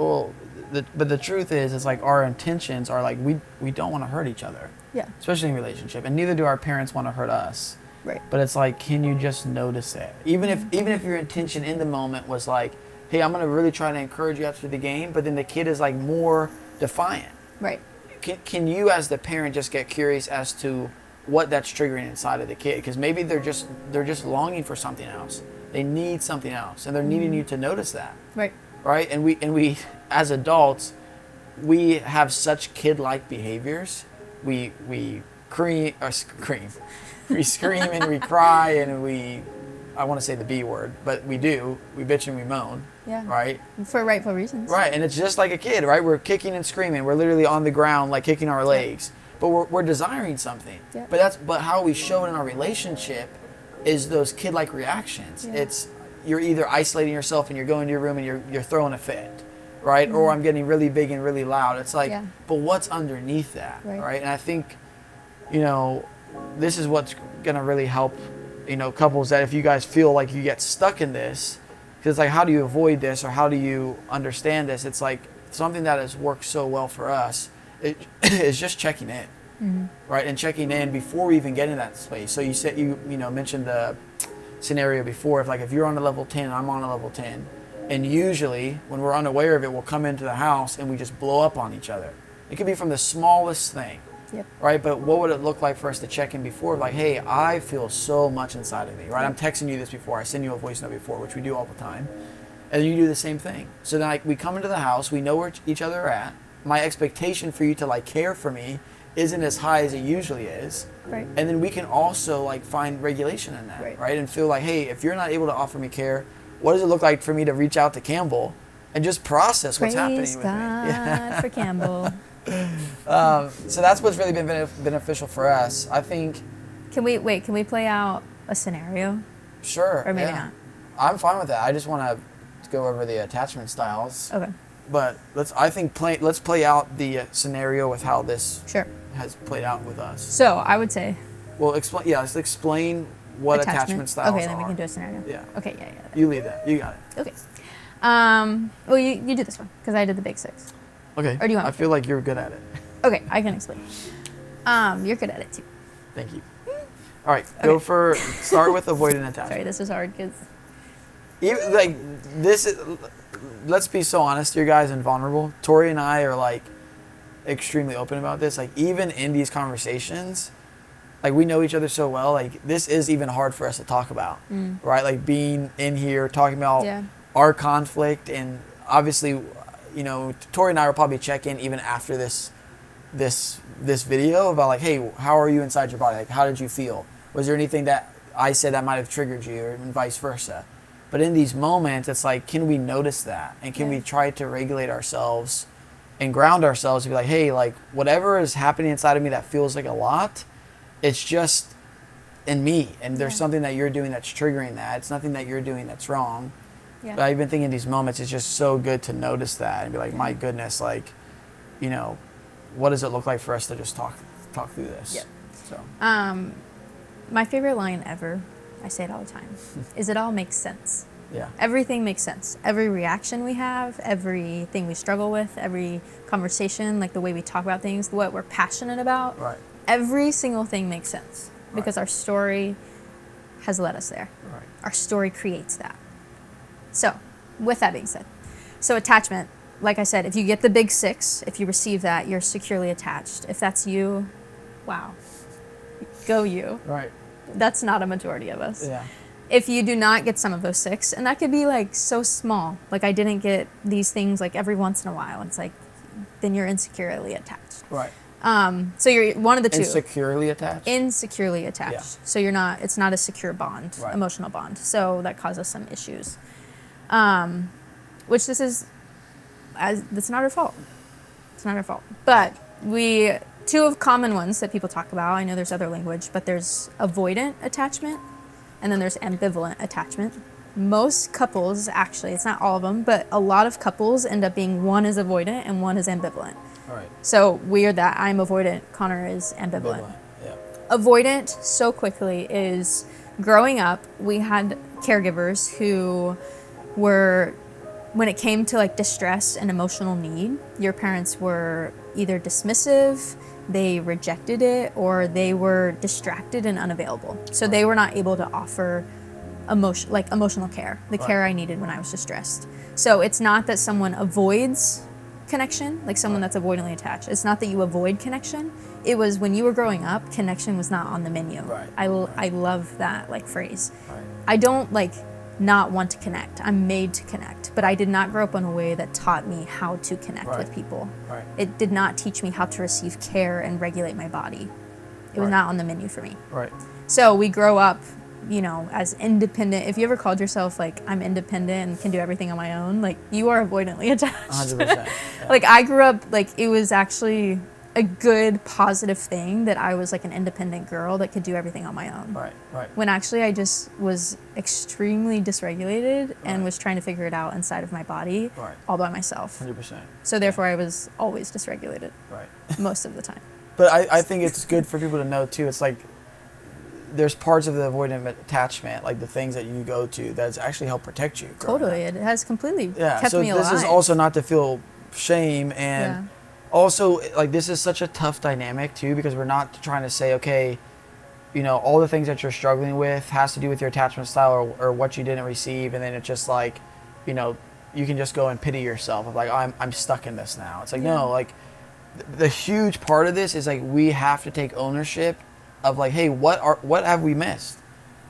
Speaker 1: the truth is, it's like our intentions are like we don't want to hurt each other. Yeah. Especially in relationship, and neither do our parents want to hurt us. Right. But it's like, can you just notice it? Even if your intention in the moment was like, hey, I'm gonna really try to encourage you after the game, but then the kid is like more defiant. Right. Can you as the parent just get curious as to what that's triggering inside of the kid? Because maybe they're just longing for something else. They need something else, and they're needing you to notice that. Right. Right. And we as adults, we have such kid-like behaviors. We scream. We scream and we cry and I want to say the B word, but we do. We bitch and we moan. Yeah. Right? For
Speaker 2: rightful reasons.
Speaker 1: Right. And it's just like a kid, right? We're kicking and screaming. We're literally on the ground, like kicking our legs. But we're desiring something. Yeah. But how we show it in our relationship is those kid-like reactions. Yeah. It's you're either isolating yourself and you're going to your room and you're throwing a fit, right? Mm-hmm. Or I'm getting really big and really loud. It's like, but what's underneath that, right? And I think, this is what's going to really help, couples, that if you guys feel like you get stuck in this, because it's like, how do you avoid this, or how do you understand this? It's like something that has worked so well for us is just checking in, right? And checking in before we even get in that space. So you said, you mentioned the scenario before, if you're on a level 10 and I'm on a level 10, and usually when we're unaware of it, we'll come into the house and we just blow up on each other. It could be from the smallest thing. Yep. Right, but what would it look like for us to check in before? Like, hey, I feel so much inside of me, right? I'm texting you this before. I send you a voice note before, which we do all the time. And you do the same thing. So then we come into the house, we know where each other are at. My expectation for you to care for me isn't as high as it usually is. Right. And then we can also find regulation in that, right? And feel like, hey, if you're not able to offer me care, what does it look like for me to reach out to Campbell and just process what's happening with me?
Speaker 2: God for Campbell.
Speaker 1: So that's what's really been beneficial for us. I think.
Speaker 2: Can we play out a scenario?
Speaker 1: Sure.
Speaker 2: Or maybe not.
Speaker 1: I'm fine with that. I just want to go over the attachment styles. Okay. But let's play out the scenario with how this has played out with us.
Speaker 2: So I would say.
Speaker 1: Well, let's explain what attachment styles are.
Speaker 2: Okay, then we can do a scenario. Yeah. Okay, yeah.
Speaker 1: You lead that. You got it.
Speaker 2: Okay. Well, you do this one, because I did the big 6.
Speaker 1: Okay.
Speaker 2: Or do you want
Speaker 1: I feel like you're good at it.
Speaker 2: Okay, I can explain. You're good at it too.
Speaker 1: Thank you. All right, start with avoidant attachment.
Speaker 2: Sorry, this is hard because.
Speaker 1: Let's be so honest here, guys, and vulnerable. Tori and I are extremely open about this. Even in these conversations, we know each other so well. This is even hard for us to talk about, right? Being in here talking about our conflict, and obviously, Tori and I will probably check in even after this video about hey, how are you inside your body? How did you feel? Was there anything that I said that might have triggered you, or vice versa? But in these moments, it's can we notice that? And can we try to regulate ourselves and ground ourselves to be hey, whatever is happening inside of me that feels like a lot, it's just in me, and there's
Speaker 2: Yeah.
Speaker 1: something that you're doing that's triggering that. It's nothing that you're doing that's wrong.
Speaker 2: Yeah.
Speaker 1: But I've been thinking these moments, it's just so good to notice that and be like, my goodness, like, you know, what does it look like for us to just talk through this?
Speaker 2: Yep.
Speaker 1: So.
Speaker 2: My favorite line ever, I say it all the time, is it all makes sense.
Speaker 1: Yeah.
Speaker 2: Everything makes sense. Every reaction we have, everything we struggle with, every conversation, like the way we talk about things, what we're passionate about,
Speaker 1: Right.
Speaker 2: every single thing makes sense because our story has led us there.
Speaker 1: Right.
Speaker 2: Our story creates that. So, with that being said, so attachment, like I said, if you get the big 6, if you receive that, you're securely attached. If that's you, wow, go you.
Speaker 1: Right.
Speaker 2: That's not a majority of us.
Speaker 1: Yeah.
Speaker 2: If you do not get some of those 6, and that could be like so small, like I didn't get these things like every once in a while, it's like, then you're insecurely attached.
Speaker 1: Right.
Speaker 2: So you're one of the two.
Speaker 1: Insecurely attached?
Speaker 2: Insecurely attached.
Speaker 1: Yeah.
Speaker 2: So it's not a secure bond,
Speaker 1: Right.
Speaker 2: emotional bond. So that causes some issues. Which that's not our fault. It's not our fault. But two of common ones that people talk about, I know there's other language, but there's avoidant attachment and then there's ambivalent attachment. Most couples, actually, it's not all of them, but a lot of couples end up being one is avoidant and one is ambivalent.
Speaker 1: Right.
Speaker 2: So weird that I'm avoidant, Connor is ambivalent.
Speaker 1: Yeah.
Speaker 2: Avoidant, so quickly, is growing up, we had caregivers who were, when it came to like distress and emotional need, your parents were either dismissive, they rejected it, or they were distracted and unavailable. So they were not able to offer emotional care, the care I needed when I was distressed. So it's not that someone avoids connection, like someone that's avoidantly attached. It's not that you avoid connection. It was when you were growing up, connection was not on the menu.
Speaker 1: Right.
Speaker 2: I love that like phrase.
Speaker 1: Right.
Speaker 2: I don't like not want to connect. I'm made to connect, but I did not grow up in a way that taught me how to connect with people.
Speaker 1: Right.
Speaker 2: It did not teach me how to receive care and regulate my body. It was not on the menu for me.
Speaker 1: Right.
Speaker 2: So we grow up, as independent. If you ever called yourself like, I'm independent and can do everything on my own, like you are avoidantly attached.
Speaker 1: 100%. Yeah.
Speaker 2: Like I grew up, like it was actually a good, positive thing that I was like an independent girl that could do everything on my own.
Speaker 1: Right.
Speaker 2: When actually I just was extremely dysregulated and was trying to figure it out inside of my body all by myself.
Speaker 1: 100%.
Speaker 2: So therefore I was always dysregulated most of the time.
Speaker 1: But I think it's good for people to know too. It's like there's parts of the avoidant attachment, like the things that you go to, that's actually help protect you.
Speaker 2: Totally. It has completely kept me alive.
Speaker 1: So this is also not to feel shame, and also like this is such a tough dynamic too, because we're not trying to say, okay, all the things that you're struggling with has to do with your attachment style or what you didn't receive, and then it's just like, you can just go and pity yourself of like, I'm stuck in this now. It's like, no, like the huge part of this is like we have to take ownership of like, hey, what have we missed,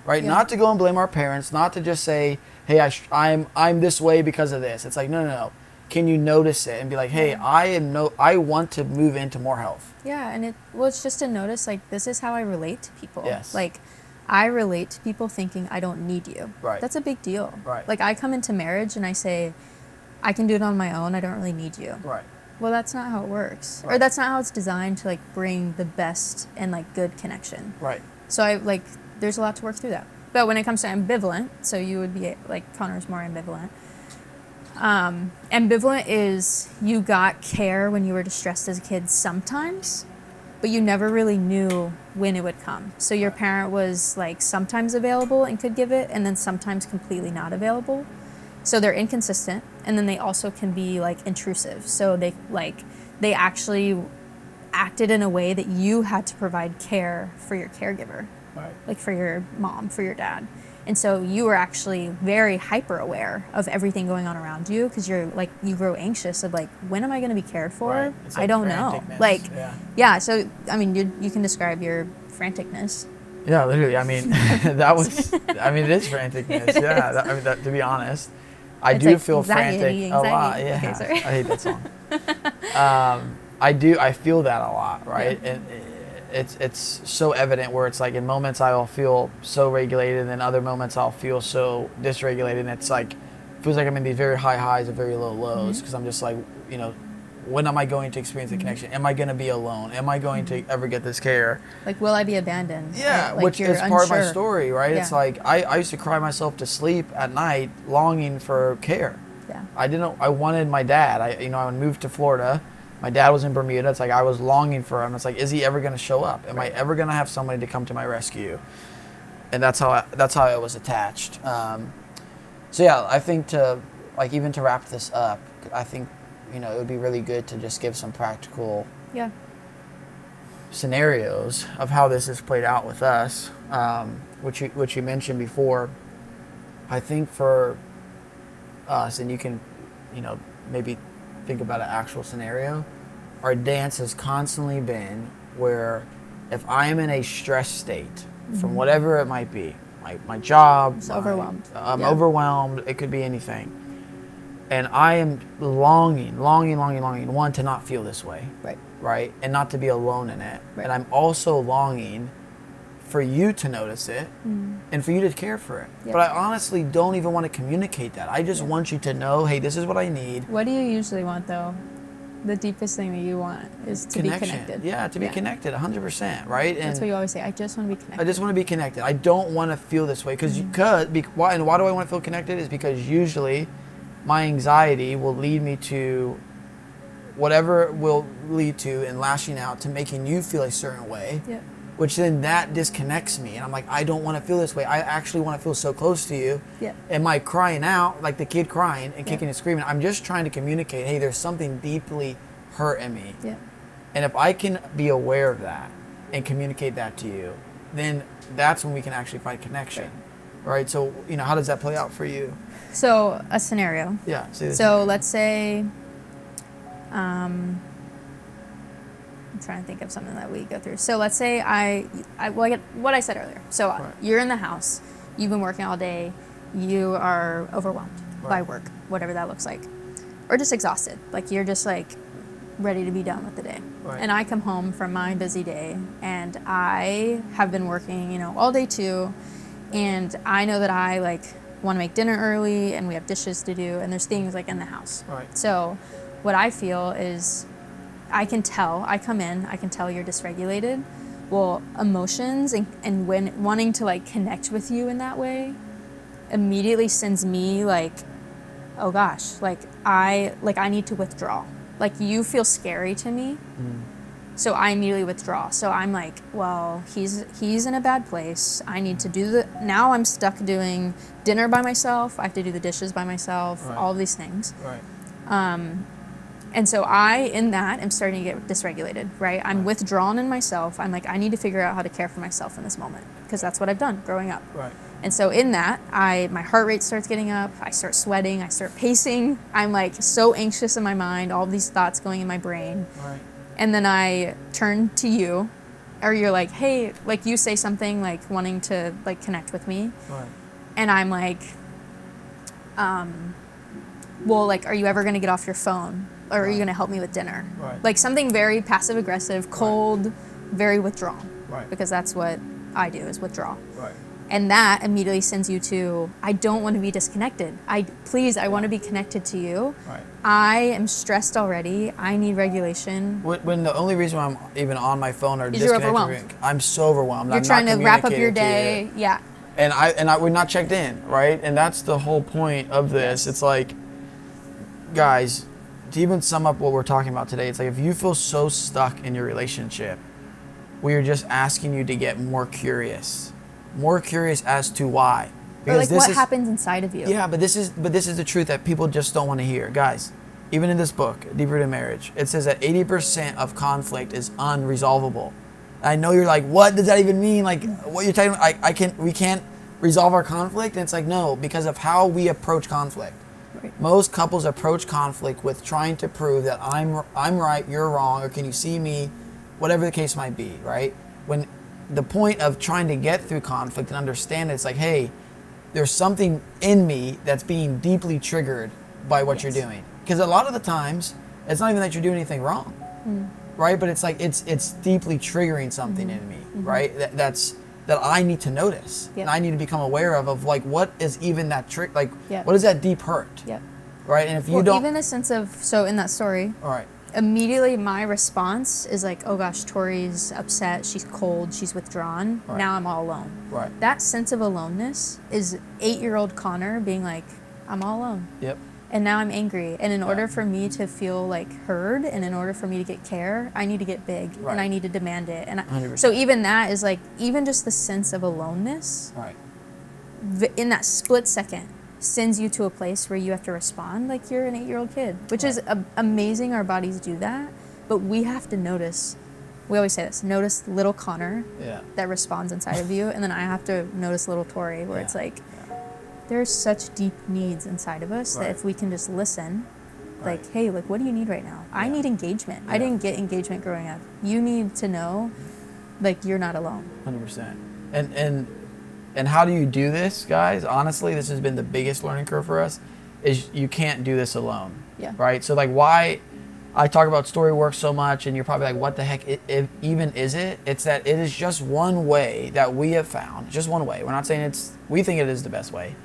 Speaker 1: right?
Speaker 2: Yeah.
Speaker 1: Not to go and blame our parents, not to just say, hey, I'm this way because of this. It's like, no. Can you notice it and be like, hey, I want to move into more health.
Speaker 2: Yeah, and it's just to notice like this is how I relate to people.
Speaker 1: Yes.
Speaker 2: Like I relate to people thinking I don't need you.
Speaker 1: Right.
Speaker 2: That's a big deal.
Speaker 1: Right.
Speaker 2: Like I come into marriage and I say, I can do it on my own. I don't really need you.
Speaker 1: Right.
Speaker 2: Well, that's not how it works.
Speaker 1: Right.
Speaker 2: Or that's not how it's designed to like bring the best and like good connection.
Speaker 1: Right.
Speaker 2: So there's a lot to work through that. But when it comes to ambivalent, so you would be like Connor's more ambivalent. Ambivalent is you got care when you were distressed as a kid sometimes, but you never really knew when it would come. So your parent was like sometimes available and could give it, and then sometimes completely not available. So they're inconsistent, and then they also can be like intrusive. So they actually acted in a way that you had to provide care for your caregiver, like for your mom, for your dad. And so you were actually very hyper aware of everything going on around you because you're like, you grow anxious of like, when am I going to be cared for?
Speaker 1: Right. It's like
Speaker 2: I don't know.
Speaker 1: franticness.
Speaker 2: Yeah. So, I mean, you can describe your franticness.
Speaker 1: Yeah, literally. I mean, it is franticness. To be honest, I
Speaker 2: It's
Speaker 1: do
Speaker 2: like
Speaker 1: feel
Speaker 2: anxiety,
Speaker 1: frantic a lot.
Speaker 2: anxiety.
Speaker 1: Yeah.
Speaker 2: Okay, sorry.
Speaker 1: I hate that song. I feel that a lot, right?
Speaker 2: Yeah.
Speaker 1: And it's so evident where it's like in moments I'll feel so regulated, and then other moments I'll feel so dysregulated, and it's like feels like I'm in these very high highs and very low lows because I'm just like, when am I going to experience the connection? Am I going to be alone? Am I going to ever get this care?
Speaker 2: Like, will I be abandoned?
Speaker 1: Yeah,
Speaker 2: like
Speaker 1: which is part of my
Speaker 2: unsure.
Speaker 1: story, right?
Speaker 2: Yeah.
Speaker 1: It's like I used to cry myself to sleep at night longing for care.
Speaker 2: Yeah.
Speaker 1: I wanted my dad. I moved to Florida. My dad was in Bermuda. It's like I was longing for him. It's like, is he ever going to show up? Am I ever going to have somebody to come to my rescue? And that's how I was attached. So yeah, I think even to wrap this up, I think, it would be really good to just give some practical scenarios of how this has played out with us, which you mentioned before. I think for us, and you can, maybe think about an actual scenario, our dance has constantly been where if I am in a stress state from whatever it might be, my job,
Speaker 2: Overwhelmed.
Speaker 1: I'm overwhelmed, it could be anything. And I am longing, one, to not feel this way. Right? And not to be alone in it.
Speaker 2: Right.
Speaker 1: And I'm also longing for you to notice it and for you to care for it.
Speaker 2: Yep.
Speaker 1: But I honestly don't even want to communicate that. I just want you to know, hey, this is what I need.
Speaker 2: What do you usually want, though? The deepest thing that you want is to be connected.
Speaker 1: Yeah, to be connected, 100%, right? And
Speaker 2: that's what you always say. I just want to be connected.
Speaker 1: I just want to be connected. I don't want to feel this way why do I want to feel connected? Is because usually my anxiety will lead me to whatever it will lead to and lashing out to making you feel a certain way, which then that disconnects me. And I'm like, I don't want to feel this way. I actually want to feel so close to you. Am I crying out, like the kid crying and kicking and screaming? I'm just trying to communicate, hey, there's something deeply hurting me. And if I can be aware of that and communicate that to you, then that's when we can actually find connection. Right? So, how does that play out for you?
Speaker 2: So, a scenario.
Speaker 1: Yeah.
Speaker 2: So, let's say, I'm trying to think of something that we go through. So, let's say what I said earlier. So, you're in the house, you've been working all day, you are overwhelmed by work, whatever that looks like, or just exhausted. Like, you're just like ready to be done with the day. And I come home from my busy day, and I have been working, all day too. And I know that I want to make dinner early, and we have dishes to do, and there's things in the house. So what I feel is I can tell you're dysregulated. Well, emotions and when wanting to connect with you in that way immediately sends me oh gosh, I need to withdraw. You feel scary to me. So I immediately withdraw. So I'm like, well, he's in a bad place. I need to now I'm stuck doing dinner by myself. I have to do the dishes by myself, all of these things. And so am starting to get dysregulated, right? I'm withdrawn in myself. I'm like, I need to figure out how to care for myself in this moment, because that's what I've done growing up. And so in that, my heart rate starts getting up. I start sweating. I start pacing. I'm so anxious in my mind, all these thoughts going in my brain. And then I turn to you, or you're like, hey, you say something wanting to connect with me. And I'm like, well, are you ever going to get off your phone? Or are you going to help me with dinner? Something very passive aggressive, cold, very withdrawn. Because that's what I do, is withdraw. And that immediately sends you to, I don't want to be disconnected. I want to be connected to you. I am stressed already. I need regulation.
Speaker 1: When the only reason why I'm even on my phone or
Speaker 2: disconnected, you're overwhelmed.
Speaker 1: I'm so overwhelmed.
Speaker 2: You're trying to wrap up your day.
Speaker 1: And we're not checked in, right? And that's the whole point of this. It's like, guys, to even sum up what we're talking about today, it's like if you feel so stuck in your relationship, we are just asking you to get more curious as to why.
Speaker 2: Because what happens inside of you.
Speaker 1: Yeah, but this is the truth that people just don't want to hear. Guys, even in this book, Deep Rooted Marriage, it says that 80% of conflict is unresolvable. I know you're like, what does that even mean? What you're talking about, we can't resolve our conflict? And it's like, no, because of how we approach conflict. Most couples approach conflict with trying to prove that I'm right, you're wrong, or can you see me, whatever the case might be, right? When the point of trying to get through conflict and understand it's like, hey, there's something in me that's being deeply triggered by what you're doing. Because a lot of the times, it's not even that you're doing anything wrong, right? But it's it's deeply triggering something in me, right? That I need to notice, and I need to become aware of what is even that trick, what is that deep hurt, right? And if you don't,
Speaker 2: even a sense of, so in that story, immediately my response is like, oh gosh, Tori's upset, she's cold, she's withdrawn,
Speaker 1: Right.
Speaker 2: now I'm all alone.
Speaker 1: Right.
Speaker 2: That sense of aloneness is 8-year-old Connor being like, I'm all alone.
Speaker 1: Yep.
Speaker 2: And now I'm angry. And in order for me to feel like heard, and in order for me to get care, I need to get big,
Speaker 1: Right.
Speaker 2: and I need to demand it. And
Speaker 1: 100%.
Speaker 2: so even that is like, even just the sense of aloneness
Speaker 1: Right.
Speaker 2: in that split second sends you to a place where you have to respond like you're an 8-year-old kid, which is amazing. Our bodies do that, but we have to notice. We always say this: notice little Connor
Speaker 1: Yeah.
Speaker 2: that responds inside of you, and then I have to notice little Tori, where it's like
Speaker 1: Yeah.
Speaker 2: there's such deep needs inside of us
Speaker 1: Right.
Speaker 2: that if we can just listen, like,
Speaker 1: Right.
Speaker 2: hey, like, what do you need right now? I
Speaker 1: Yeah.
Speaker 2: need engagement. I
Speaker 1: Yeah.
Speaker 2: didn't get engagement growing up. You need to know, like, you're not alone.
Speaker 1: 100%. And how do you do this, guys? Honestly, this has been the biggest learning curve for us. Is you can't do this alone.
Speaker 2: Yeah.
Speaker 1: Right. So like, why I talk about story work so much, and you're probably like, what the heck? Even is it? It's that it is just one way that we have found. Just one way. We're not saying we think it is the best way,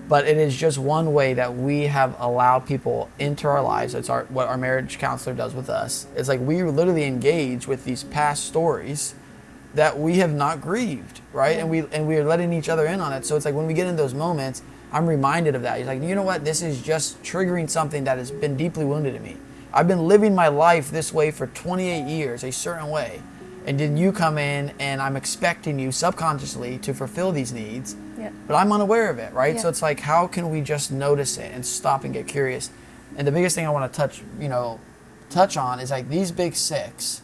Speaker 1: but it is just one way that we have allowed people into our lives. It's what our marriage counselor does with us. It's like we literally engage with these past stories that we have not grieved, right?
Speaker 2: Yeah.
Speaker 1: And we are letting each other in on it. So it's like when we get in those moments, I'm reminded of that. He's like, you know what? This is just triggering something that has been deeply wounded in me. I've been living my life this way for 28 years, a certain way. And then you come in, and I'm expecting you subconsciously to fulfill these needs,
Speaker 2: Yeah.
Speaker 1: but I'm unaware of it, right?
Speaker 2: Yeah.
Speaker 1: So it's like, how can we just notice it and stop and get curious? And the biggest thing I want to touch on is like these big six.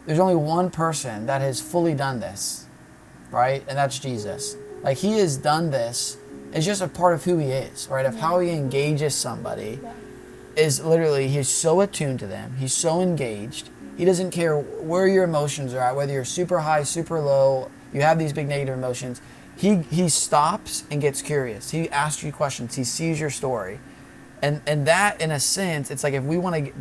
Speaker 1: There's only one person that has fully done this, right? And that's Jesus. Like, he has done this. It's just a part of who he is, right? Of how he engages somebody is literally, he's so attuned to them. He's so engaged. He doesn't care where your emotions are at, whether you're super high, super low, you have these big negative emotions. He stops and gets curious. He asks you questions. He sees your story. And that, in a sense, it's like if we want to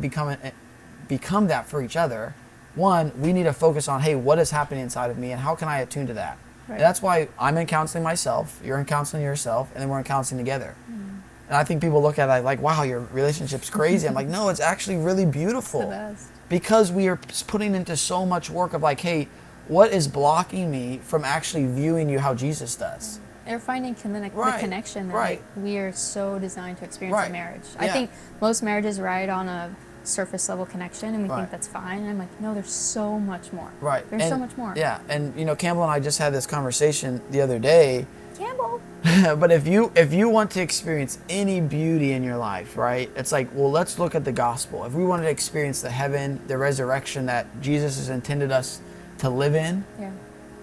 Speaker 1: become that for each other, one, we need to focus on, hey, what is happening inside of me and how can I attune to that?
Speaker 2: Right.
Speaker 1: And that's why I'm in counseling myself, you're in counseling yourself, and then we're in counseling together. And I think people look at it like, wow, your relationship's crazy. I'm like, no, it's actually really beautiful.
Speaker 2: It's the best.
Speaker 1: Because we are putting into so much work of like, hey, what is blocking me from actually viewing you how Jesus does?
Speaker 2: They're finding the connection that like, we are so designed to experience in marriage. I think most marriages ride on a surface level connection, and we think that's fine. And I'm like, no, there's so much more.
Speaker 1: Right.
Speaker 2: There's so much more.
Speaker 1: Yeah, and Campbell and I just had this conversation the other day.
Speaker 2: Campbell.
Speaker 1: But if you want to experience any beauty in your life, right? It's like, well, let's look at the gospel. If we wanted to experience the heaven, the resurrection that Jesus has intended us to live in,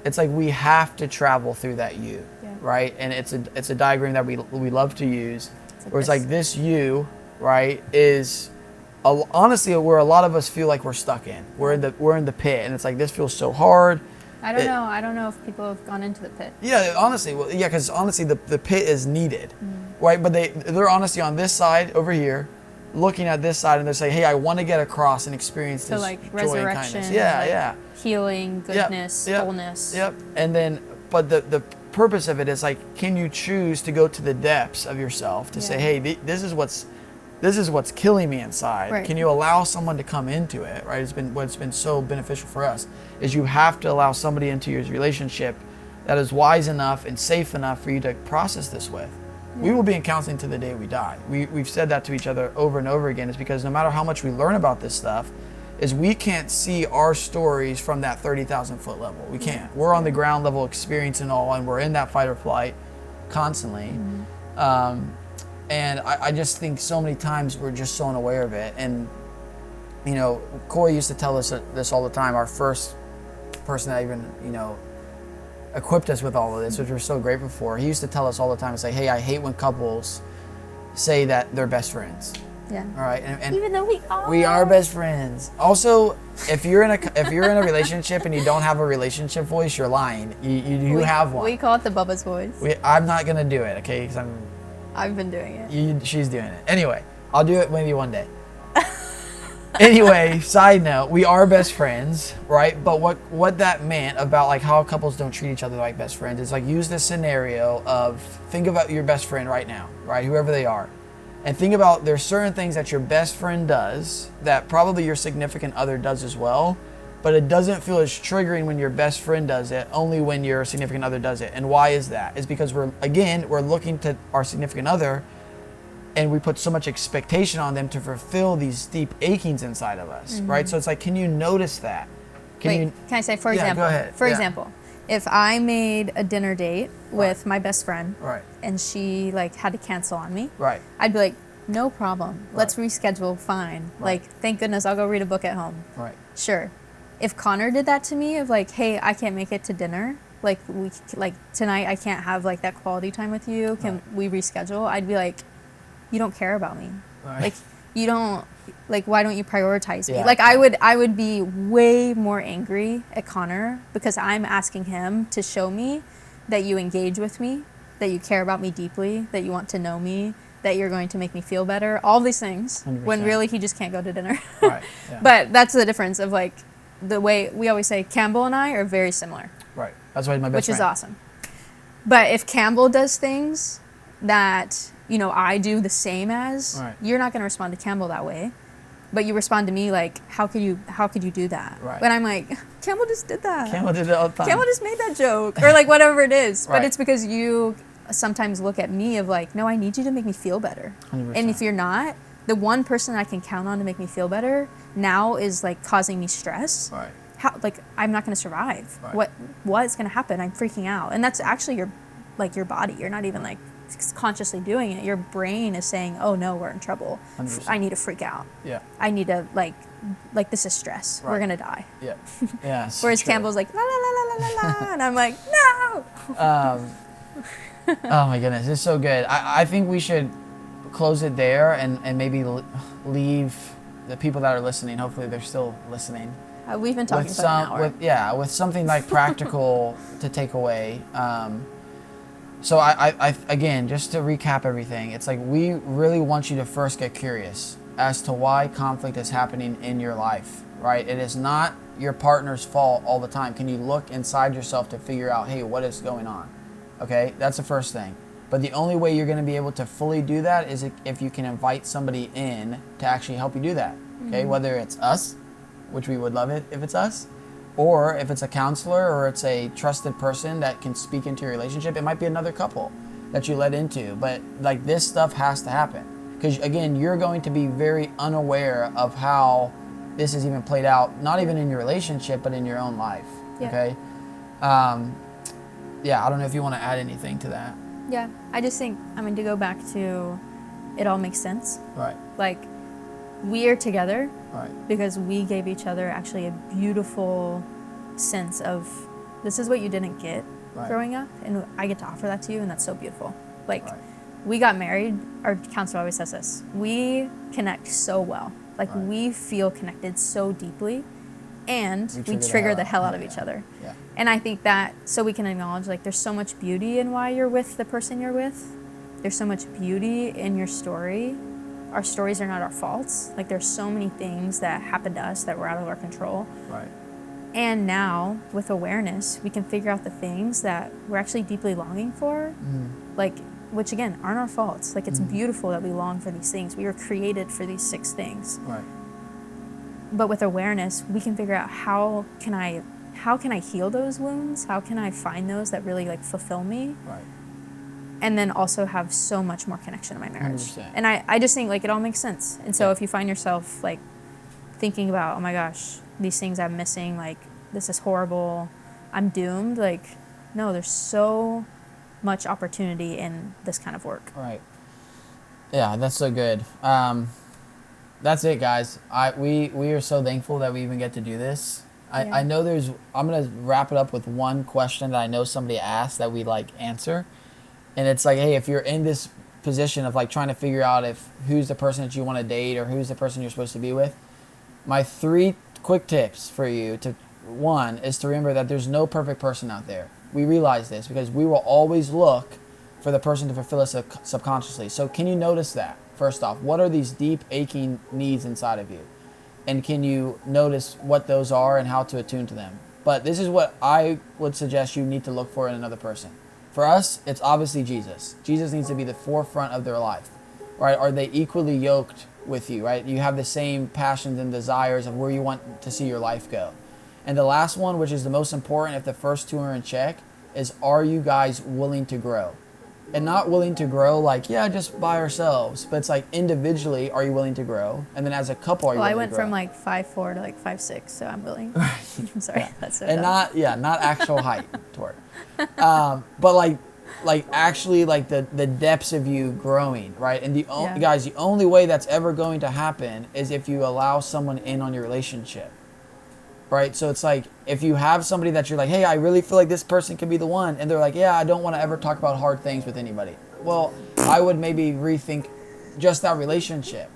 Speaker 1: it's like we have to travel through that you, right? And it's a diagram that we love to use, where it's like this you, right, is honestly where a lot of us feel like we're stuck in. We're in the pit, and it's like this feels so hard.
Speaker 2: I don't know if people have gone into the pit.
Speaker 1: Yeah, honestly, because honestly, the pit is needed, right? But they're honestly on this side over here, looking at this side, and they're saying, "Hey, I want to get across and experience this
Speaker 2: like
Speaker 1: joy and
Speaker 2: resurrection,
Speaker 1: kindness."
Speaker 2: Healing, goodness, wholeness.
Speaker 1: Yep. And then, but the purpose of it is like, can you choose to go to the depths of yourself to say, "Hey, this is what's killing me inside."
Speaker 2: Right.
Speaker 1: Can you allow someone to come into it? Right. What's been so beneficial for us is you have to allow somebody into your relationship that is wise enough and safe enough for you to process this with. We will be in counseling to the day we die. We've said that to each other over and over again. Is because no matter how much we learn about this stuff, is we can't see our stories from that 30,000 foot level. We can't. We're on the ground level experiencing all, and we're in that fight or flight constantly. And I just think so many times we're just so unaware of it. And, Corey used to tell us this all the time. Our first person that even, equipped us with all of this, which we're so grateful for. He used to tell us all the time and say, "Hey, I hate when couples say that they're best friends."
Speaker 2: Yeah.
Speaker 1: All right. And
Speaker 2: even though
Speaker 1: we are best friends. Also, if you're in a relationship and you don't have a relationship voice, you're lying. You have one.
Speaker 2: We call it the Bubba's voice.
Speaker 1: I'm not gonna do it, okay? Because
Speaker 2: I've been doing it.
Speaker 1: She's doing it. Anyway, I'll do it maybe one day. Anyway, side note, we are best friends, right? But what that meant about like how couples don't treat each other like best friends is like use this scenario of think about your best friend right now, right? Whoever they are. And think about, there's certain things that your best friend does that probably your significant other does as well, but it doesn't feel as triggering when your best friend does it, only when your significant other does it. And why is that? It's because we're looking to our significant other, and we put so much expectation on them to fulfill these deep achings inside of us, right? So it's like, can you notice that?
Speaker 2: Can I say, for example?
Speaker 1: Go ahead.
Speaker 2: For example, if I made a dinner date with my best friend,
Speaker 1: right,
Speaker 2: and she like had to cancel on me,
Speaker 1: right,
Speaker 2: I'd be like, no problem. Let's reschedule. Fine.
Speaker 1: Right.
Speaker 2: Like, thank goodness I'll go read a book at home.
Speaker 1: right,
Speaker 2: Sure. If Connor did that to me, of like, hey, I can't make it to dinner. Like tonight I can't have like that quality time with you. Can we reschedule? I'd be like, you don't care about me.
Speaker 1: right.
Speaker 2: Like, you don't, like, why don't you prioritize me?
Speaker 1: Yeah.
Speaker 2: Like, I would be way more angry at Connor because I'm asking him to show me that you engage with me, that you care about me deeply, that you want to know me, that you're going to make me feel better, all these things,
Speaker 1: 100%.
Speaker 2: when really he just can't go to dinner.
Speaker 1: Right. Yeah.
Speaker 2: But that's the difference of like, the way we always say Campbell and I are very similar.
Speaker 1: Right. That's why he's my best
Speaker 2: Which
Speaker 1: friend.
Speaker 2: is awesome. But if Campbell does things that, you know, I do the same as,
Speaker 1: right,
Speaker 2: you're not going to respond to Campbell that way. But you respond to me like, how could you do that?
Speaker 1: Right.
Speaker 2: But I'm like, Campbell just did that.
Speaker 1: Campbell did it all the time.
Speaker 2: Campbell just made that joke. Or like whatever it is.
Speaker 1: Right.
Speaker 2: But it's because you sometimes look at me of like, no, I need you to make me feel better.
Speaker 1: 100%.
Speaker 2: And if you're not, the one person I can count on to make me feel better now is like causing me stress.
Speaker 1: Right.
Speaker 2: How, like, I'm not going to survive.
Speaker 1: Right.
Speaker 2: What's going to happen? I'm freaking out. And that's actually your body. You're not even like consciously doing it. Your brain is saying, oh no, we're in trouble.
Speaker 1: 100%.
Speaker 2: I need to freak out.
Speaker 1: Yeah.
Speaker 2: I need to like this is stress.
Speaker 1: Right.
Speaker 2: We're going to die.
Speaker 1: Yeah. Yeah.
Speaker 2: Whereas
Speaker 1: true.
Speaker 2: Campbell's like, la la la la la la, and I'm like, no.
Speaker 1: Oh my goodness, it's so good. I think we should close it there and maybe leave the people that are listening, hopefully they're still listening,
Speaker 2: We've been talking for an hour.
Speaker 1: with something like practical to take away. So I again, just to recap everything, it's like we really want you to first get curious as to why conflict is happening in your life, right? It is not your partner's fault all the time. Can you look inside yourself to figure out, hey, what is going on? Okay, that's the first thing. But the only way you're going to be able to fully do that is if you can invite somebody in to actually help you do that. Okay, whether it's us, which we would love it if it's us, or if it's a counselor or it's a trusted person that can speak into your relationship. It might be another couple that you let into, but like this stuff has to happen because again, you're going to be very unaware of how this is even played out, not even in your relationship, but in your own life.
Speaker 2: Yeah.
Speaker 1: Okay. Yeah, I don't know if you want to add anything to that.
Speaker 2: Yeah, I just think, to go back to, it all makes sense.
Speaker 1: Right.
Speaker 2: Like, we are together
Speaker 1: Right.
Speaker 2: because we gave each other actually a beautiful sense of, this is what you didn't get
Speaker 1: Right.
Speaker 2: growing up, and I get to offer that to you, and that's so beautiful. Like,
Speaker 1: Right.
Speaker 2: we got married, our counselor always says this, we connect so well. Like,
Speaker 1: Right.
Speaker 2: we feel connected so deeply, and we
Speaker 1: trigger
Speaker 2: trigger the hell out of each other.
Speaker 1: Yeah.
Speaker 2: And I think that, so we can acknowledge, like, there's so much beauty in why you're with the person you're with. There's so much beauty in your story. Our stories are not our faults. Like, there's so many things that happen to us that were out of our control.
Speaker 1: Right.
Speaker 2: And now, with awareness, we can figure out the things that we're actually deeply longing for, like, which again, aren't our faults. Like, it's beautiful that we long for these things. We were created for these 6 things.
Speaker 1: Right.
Speaker 2: But with awareness, we can figure out how can I heal those wounds? How can I find those that really like fulfill me?
Speaker 1: Right.
Speaker 2: And then also have so much more connection in my marriage.
Speaker 1: 100%.
Speaker 2: And I just think like it all makes sense. And so
Speaker 1: Yeah.
Speaker 2: if you find yourself like thinking about, oh my gosh, these things I'm missing, like this is horrible, I'm doomed, like no, there's so much opportunity in this kind of work.
Speaker 1: Right. Yeah, that's so good. That's it, guys. We are so thankful that we even get to do this. I know I'm going to wrap it up with one question that I know somebody asked that we like answer. And it's like, hey, if you're in this position of like trying to figure out if who's the person that you want to date or who's the person you're supposed to be with, my 3 quick tips for you one is to remember that there's no perfect person out there. We realize this because we will always look for the person to fulfill us subconsciously. So can you notice that? First off, what are these deep aching needs inside of you? And can you notice what those are and how to attune to them? But this is what I would suggest you need to look for in another person. For us, it's obviously Jesus. Jesus needs to be the forefront of their life. right? Are they equally yoked with you, right? You have the same passions and desires of where you want to see your life go. And the last one, which is the most important, if the first two are in check, is are you guys willing to grow? And not willing to grow like, yeah, just by ourselves, but it's like individually, are you willing to grow? And then as a couple, are you
Speaker 2: Well, I
Speaker 1: willing
Speaker 2: went
Speaker 1: to grow?
Speaker 2: from like 5'4" to like 5'6", so I'm willing. I'm sorry,
Speaker 1: Yeah.
Speaker 2: that's so
Speaker 1: And
Speaker 2: dumb.
Speaker 1: not actual height, Tori. But like actually like the depths of you growing, right? And
Speaker 2: Yeah.
Speaker 1: guys, the only way that's ever going to happen is if you allow someone in on your relationship, right? So it's like if you have somebody that you're like, hey, I really feel like this person could be the one, and they're like, yeah, I don't want to ever talk about hard things with anybody. Well, I would maybe rethink just that relationship.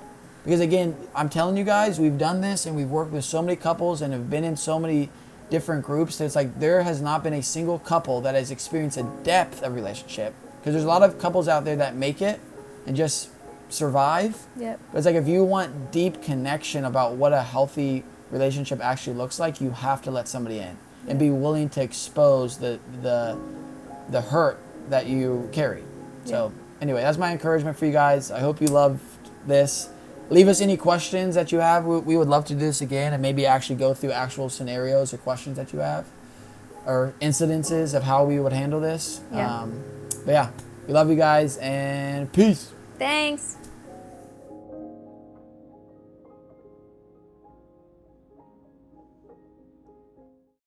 Speaker 1: Because again, I'm telling you guys, we've done this and we've worked with so many couples and have been in so many different groups that it's like there has not been a single couple that has experienced a depth of relationship. Because there's a lot of couples out there that make it and just survive.
Speaker 2: Yep.
Speaker 1: But it's like if you want deep connection about what a healthy relationship actually looks like, you have to let somebody in and be willing to expose the hurt that you carry. So anyway, that's my encouragement for you guys. I hope you loved this. Leave us any questions that you have. We would love to do this again and maybe actually go through actual scenarios or questions that you have or incidences of how we would handle this.
Speaker 2: Yeah.
Speaker 1: But yeah, we love you guys and peace.
Speaker 2: Thanks.